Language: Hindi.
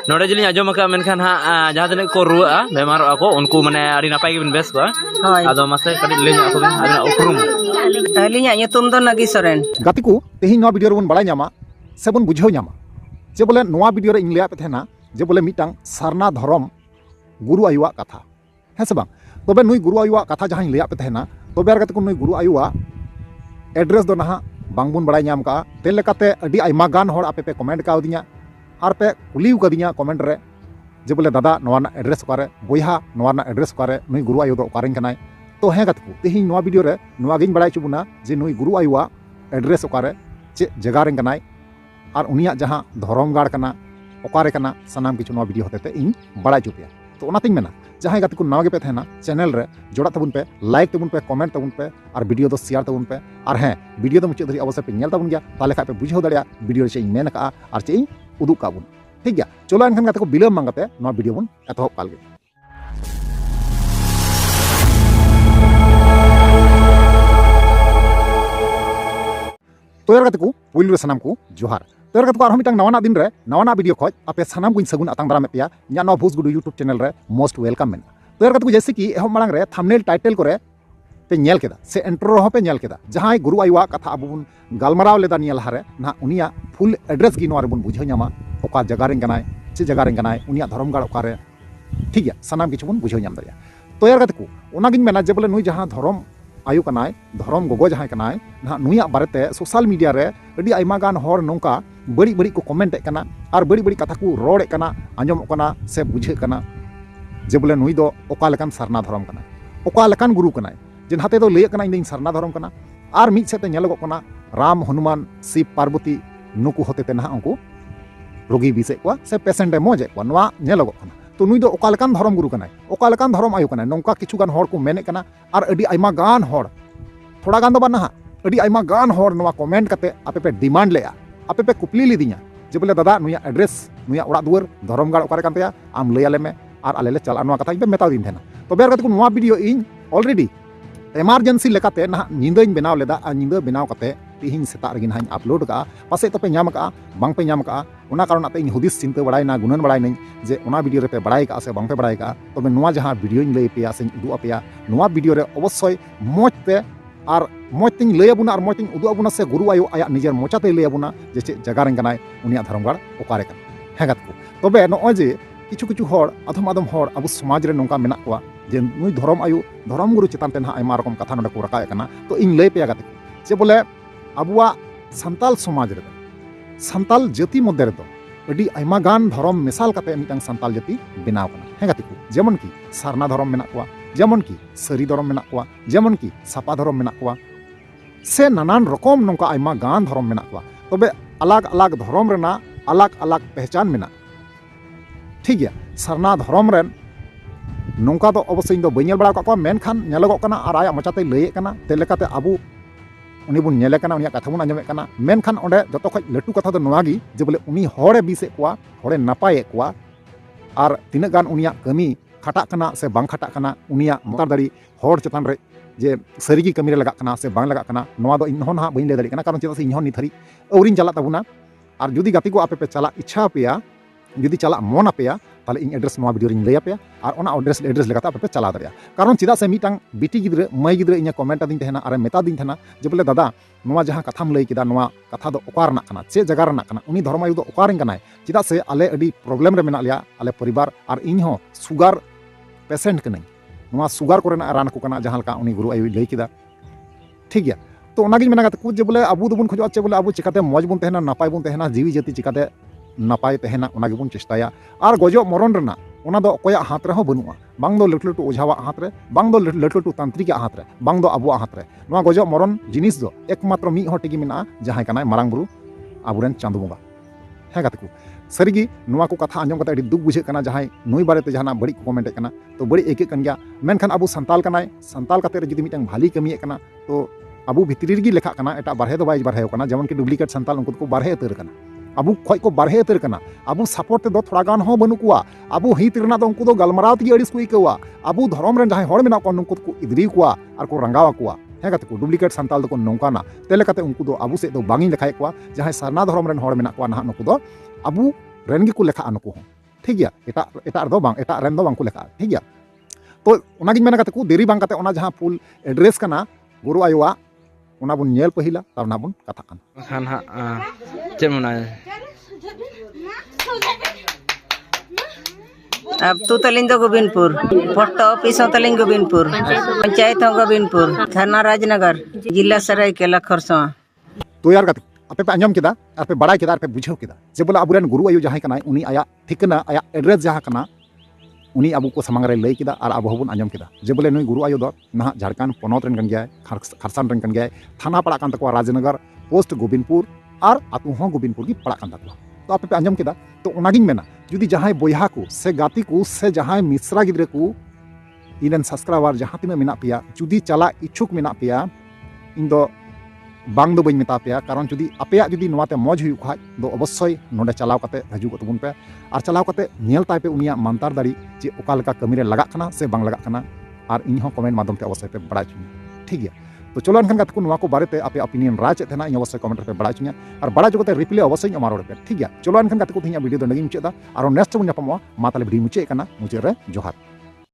नोड़े जलिंग आजम का मेनखान हा जहां तने को रुआ बेमार ako उनको माने आड़ी नापाय गिबन बेस को आदो मासे कडी लेñ ako ben आदना उपरुम अलिᱧᱟᱜ ᱧᱩᱛᱩᱢ ᱫᱚ ᱱᱟᱜᱤ ᱥᱚᱨᱮᱱ गाती को तेहिं नवा वीडियो ᱨᱮᱵᱚᱱ ᱵᱟᱲᱟᱭ ᱧᱟᱢᱟ ᱥᱮ ᱵᱚᱱ ᱵᱩᱡᱷᱟᱹᱣ ᱧᱟᱢᱟ जे बोले नवा वीडियो रे ᱤᱧ ᱞᱟᱹᱭᱟᱯᱮ ᱛᱟᱦᱮᱱᱟ जे बोले मिटांग सारना धर्म गुरु आयुआ कथा है से बांग तबे नुई गुरु आयुआ कथा जहां लैया पे तहना तबे आर को नुई गुरु आयुआ एड्रेस दो नहा बांगबुन बड़ाई नाम का ते लेकाते अडी आइमा गान होड़ आपे पे कमेंट का दिया आर पे कुलिउ कदिया कमेंट रे जे बोले दादा नवाना एड्रेस ओकारे बोयहा नवाना एड्रेस ओकारे नुई गुरु आयु दो ओकारेन कनाय तो हे गत को तेहि नवा वीडियो रे नवा गिन बड़ाई चुबुना जे नुई गुरु आयुआ एड्रेस ओकारे चे जगह रेन कनाय आर उनिया जहां धर्म गाड़ कना ओकारे कना सनाम किछु नवा वीडियो होते इन बड़ाई चुपिया तो ओनातिन मेना जहां गाती को नवा गे पे थेना चैनल रे जोड़ा तबुन पे लाइक तबुन पे कमेंट तबुन पे और वीडियो दो शेयर तबुन पे और हैं वीडियो दो मुचाद धरी अवश्य पे नेल तबुन गया ताले खाय पे बुझाव दड़िया वीडियो रे चेई मेन का और चेई उदुक का बुन ठीक गया चलो एनखान गाते को बिलम मांगते नवा वीडियो बुन एतहब काल गे तो यार गाते को पुइल रे सनाम को जोहार तो यार गाते को आरो मिटांग नवाना दिन रे नवाना वीडियो खoj आपे सनाम को सगुन आतांग दाराम पेया nya no भूस गुडू यूट्यूब चैनल रे मोस्ट वेलकम मेन तो यार गाते को जैसे कि एहो मांग रे थंबनेल टाइटल करे पे नेल केदा से इंट्रो हो पे नेल केदा जहां गुरु आयुआ कथा अबु बुन गालमाराव लेदा निया लहारे ना उनिया फुल एड्रेस की नोरे बुन बुझाव ᱧᱟᱢᱟ ओका जगह रेन कनाय चे जगह रेन कनाय उनिया धर्म गाड़ ओकारे ठीक है सनाम किछु बुन बुझाव ᱧᱟᱢ दरिया तो यार गाते को ओना गिन मेना जे बोले नुई जहां धर्म आयु कनाय धर्म गोगो जहां कनाय ना नुया बारेते सोशल मीडिया रे अडी आइमा गान हर नोंका बड़ी बड़ी को कमेंट कना और बड़ी बड़ी कथा को रोड कना आंजम कना से बुझे कना जे बोले नुई दो ओका लेकान सरना धर्म कना ओका लेकान गुरु कनाय जे हाते दो लय कना इन सरना धर्म कना और मिद सेते नेलगो कना राम हनुमान शिव पार्वती नुकु होते ना उनको रोगी बिसे को से पेशेंट मोजे को नवा नेलगो कना तो नुई दो ओका लेकान धर्म गुरु कनाय ओका लेकान धर्म आयु कनाय नोंका किछु गान हर को मेने कना और अडी आइमा गान हर थोड़ा गान दो बना अडी आइमा गान हर नवा कमेंट कते आपे पे डिमांड लेया आपे पे कुपली लीदिया जे बोले दादा नुया एड्रेस नुया ओड़ा दुआर धर्म गाड़ ओकारे कानतेया आम लय आले में और आले ले चला नवा कथा पे मेता दिन थेना तो बेर कते को नवा वीडियो इन ऑलरेडी एमरजेंसी लेकाते ना निंदाइन बनाव लेदा आ निंदा बनाव कते तिहिन सेता रगिन हाइन अपलोड का पासे तो पे नाम का बांग पे नाम का ओना कारण आते इन हुदिस चिंता बड़ायना गुणन बड़ाय नहीं जे ओना वीडियो रे पे बड़ाय का से बांग पे बड़ाय का तबे नवा जहां वीडियो इन लय पेया से उदु अपेया नवा वीडियो रे अवश्य मोजते और मोजतिन लय अबुना और मोजतिन उदु अबुना से गुरु आयु आया निजर मोचाते लय अबुना जे चे जगह रेन कनाय उनिया धर्मगाड़ ओकारे कन हेगात को तबे नय जे किछु किछु हर अधम अधम हर अब समाज रे नोंका मेना कोआ जे नुई धर्म आयु धर्म गुरु चितान ते ना आयमा रकम कथा नडे को रकाय कना तो इन लय पेया गाते जे बोले अबुआ संताल समाज रे संताल जाति मध्य रे अडी आयमा गान धर्म मिसाल कते मिटांग संताल जाति बनाव कना हेगाते को जेमन की सारना धर्म मेना कोआ जेमन की सरी धर्म मेना कोआ जेमन की सापा धर्म मेना कोआ से नानान रकम नोंका आयमा गान धर्म मेना कोआ तबे अलग अलग धर्म रेना अलग अलग पहचान मेना ठीक है सरना धर्म रेन नोंका दो अवश्य इन दो बनेल बड़ा को मेनखान नेलगो कना और आया मचाते लय कना ते लेकाते अबु उनी बुन नेले कना उनिया कथा बुन आंजमे कना मेनखान ओंडे जतो खज लटू कथा दो नवागी जे बोले उनी होड़े बिसे कोआ होड़े नपाये कोआ और तिना गान उनिया कमी खटा कना से बांग खटा कना उनिया मतार दाड़ी होड़ चतान रे जे सरीगी कमी रे लगा कना से बांग लगा कना नवा दो इन होन हा बइन ले दाड़ी कना कारण चेदा से इन होन निथरी औरिन चला तबुना और जुदी गाती को आपे पे चला इच्छा पेया जुदी चला मन अपेया ताले इन एड्रेस नवा वीडियो रिन लय अपेया और ओना एड्रेस लेकाते आपे पे चला दरिया कारण चिदा से मिटांग बिटी गिद्रे मई गिद्रे इन कमेंट दिन थेना और मेता दिन थेना जे बोले दादा नवा जहां कथाम लय किदा नवा कथा दो ओकार ना कना चे जगह रना कना उनी धर्म आयु दो ओकारेन कनाय चिदा से आले अडी प्रॉब्लम रे मेना लिया आले परिवार और इन हो सुगर पेशेंट कनाई नवा सुगर कोरेना रान को कना जहां लका उनी गुरु आयु लय किदा ठीक गया तो ओनागिन मेना गाते को जे बोले अबु दोबन खोजो चे बोले अबु चिकाते मौज बुन तहना नापाय बुन तहना जीवी जाति चिकाते नापाय तहना ओना गेबुन चेष्टाया और गजो मरण रना ओना दो अकोया हाथ रे हो बनुआ बांग दो लटु लटु ओझावा हाथ रे बांग दो लटु लटु तांत्रिक हाथ रे बांग दो अबुआ हाथ रे नवा गजो मरण जिनिस दो एकमात्र मी हर टिगी मेना जहां कनाय मारांग बुरु आबुरेन चांदो बंगा हे गाते को सरीगी नवा को कथा आंजम कते दुख बुझे कना जहां नुई बारेते जहाना बड़ी को कमेंट कना तो बड़ी एके कन गया मेनखान अबु संताल कनाय संताल कते रे जदि मिटंग भाली कमी कना तो अबु भितरी गी लेखा कना एटा बारहे दो बाय बारहे कना जेमन की डुप्लीकेट संताल उनको को बारहे उतर कना अबु खय को बारहे उतर कना अबु सपोर्ट ते दो थोड़ा गान हो बनु कुआ अबु हित रना दो उनको दो गलमराव ती अडिस को इकवा अबु धर्म रे जहां हर मेना को उनको को इदरी कुआ और को रंगावा कुआ हे गाते को डुप्लीकेट संताल दो को नौकाना तेले काते उनको दो आबू से दो बांगी लेखाय को जहां सारना धर्म रेन हर मेना को ना नुको दो आबू रेन गे को लेखा नुको हो ठीक गया एटा दो बांग एटा रेन दो बांग को लेखा ठीक गया तो उनागिन मेना काते को देरी बांग काते ओना जहां फुल एड्रेस कना गुरु आयोवा ओना बुन नेल पहिला तारना बुन कथा कान खान हा चेमना अब तू तलिंग दो गोविंदपुर पोस्ट ऑफिस हो तलिंग गोविंदपुर पंचायत हो गोविंदपुर थाना राजनगर जिला सरायकेला खरसावां तो यार गाते आपे पे अंजम केदा आपे बड़ाई केदा आपे बुझाव केदा जे बोला अबुरेन गुरु आयु जहां कनाय उनी आया ठिकना आया एड्रेस जहां कना उनी अबु को समांग रे लई केदा और अबु हबुन अंजम केदा जे बोले नुई गुरु आयु दो ना झारखंड पोनोत रेन कन गया खरसान रेन कन गया थाना पड़ा कान तको राजनगर पोस्ट गोविंदपुर और आतु हो गोविंदपुर की पड़ा कान तको तो आपे पे अंजम केदा तो उनागिन मेना जुदी जहां बोया को से गाती को से जहां मिश्रा गिद्रे को इनन सब्सक्राइबर जहां तिना मेना पिया जुदी चला इच्छुक मेना पिया इन दो बांग दो बइन मेता पे कारण जुदी आपे जुदी नवाते मौज हुई खाज दो अवश्य नोडे चलाव काते हजू को तबुन पे और चलाव काते नेल ताय पे उनिया मानतार दाड़ी जे ओका लका कमी रे लगा कना से बांग लगा कना और इन हो कमेंट माध्यम ते अवश्य पे बड़ा चुनी ठीक गया तो चलो अनखान गाते को नवा को बारे ते आपे ओपिनियन राज थे इन अवश्य कमेंट पे बड़ा चुनिया और बड़ा जोते रिप्ले अवश्य अमारोड़ पे ठीक गया चलो अनखान गाते को थिया वीडियो दो नगी मुचेदा और नेक्स्ट बन जापामो मा ताले वीडियो मुचे कना मुचे रे जोहार।